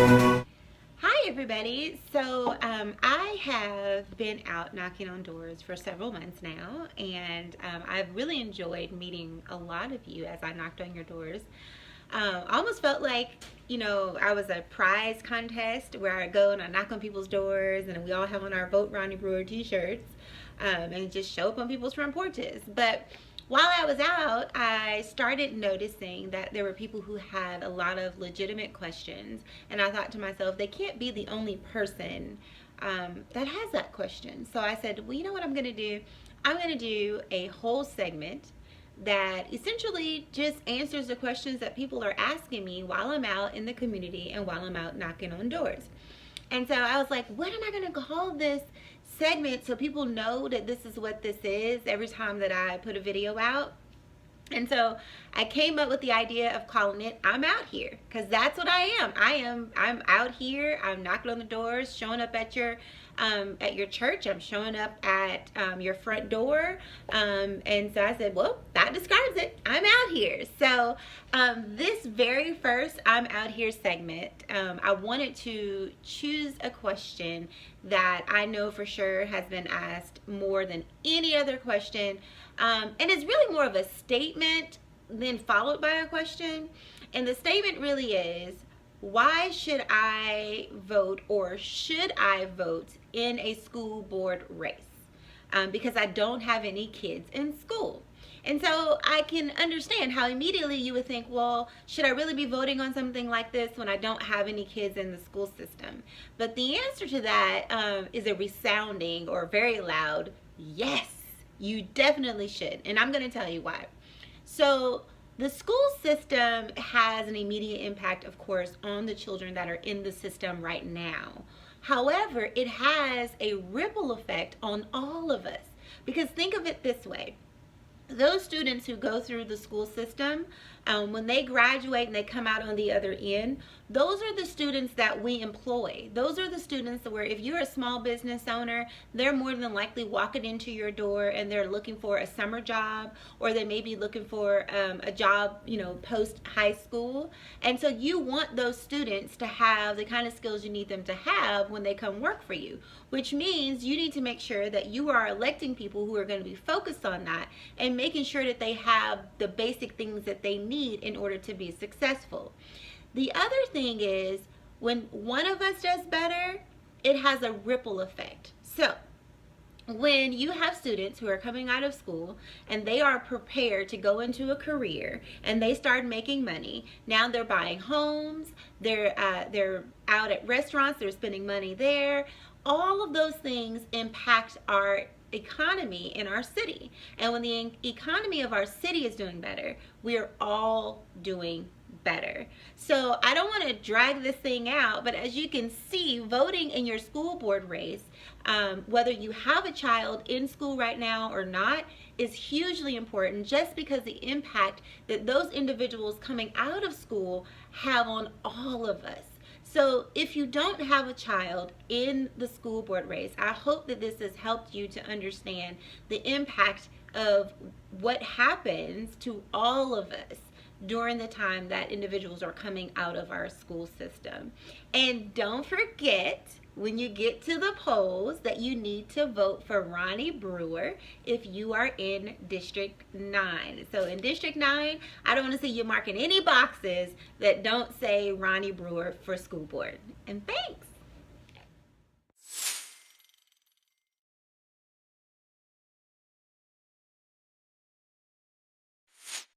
Hi everybody. I have been out knocking on doors for several months now, and I've really enjoyed meeting a lot of you as I knocked on your doors. I almost felt like, I was a prize contest where I go and I knock on people's doors and we all have on our Vote Ronnie Brewer t-shirts, and just show up on people's front porches. But while I was out, I started noticing that there were people who had a lot of legitimate questions, and I thought to myself, they can't be the only person that has that question. So I said, well, you know what I'm going to do? I'm going to do a whole segment that essentially just answers the questions that people are asking me while I'm out in the community and while I'm out knocking on doors. And so I was like, what am I going to call this segment so people know that this is what this is every time that I put a video out? And so I came up with the idea of calling it I'm Out Here, because that's what I am. I'm out here. I'm knocking on the doors, showing up at your church. I'm showing up at your front door. And so I said, well, that describes it. I'm out here. So this very first I'm Out Here segment, I wanted to choose a question that I know for sure has been asked more than any other question. And it's really more of a statement then followed by a question. And the statement really is, why should I vote, or should I vote in a school board race? Because I don't have any kids in school. And so I can understand how immediately you would think, well, should I really be voting on something like this when I don't have any kids in the school system? But the answer to that is a resounding or very loud yes. You definitely should, and I'm going to tell you why. So the school system has an immediate impact, of course, on the children that are in the system right now. However, it has a ripple effect on all of us, because think of it this way. Those students who go through the school system, when they graduate and they come out on the other end, those are the students that we employ. Those are the students where if you're a small business owner, they're more than likely walking into your door and they're looking for a summer job, or they may be looking for a job, post high school. And so you want those students to have the kind of skills you need them to have when they come work for you, which means you need to make sure that you are electing people who are going to be focused on that and making sure that they have the basic things that they need in order to be successful. The other thing is, when one of us does better, it has a ripple effect. So when you have students who are coming out of school and they are prepared to go into a career and they start making money, now they're buying homes, they're out at restaurants, they're spending money there. All of those things impact our economy in our city. And when the economy of our city is doing better, we are all doing better. So I don't want to drag this thing out, but as you can see, voting in your school board race, whether you have a child in school right now or not, is hugely important, just because the impact that those individuals coming out of school have on all of us. So if you don't have a child in the school board race, I hope that this has helped you to understand the impact of what happens to all of us during the time that individuals are coming out of our school system. And don't forget, when you get to the polls, that you need to vote for Ronnie Brewer if you are in District 9. So in District 9, I don't want to see you marking any boxes that don't say Ronnie Brewer for school board. And thanks.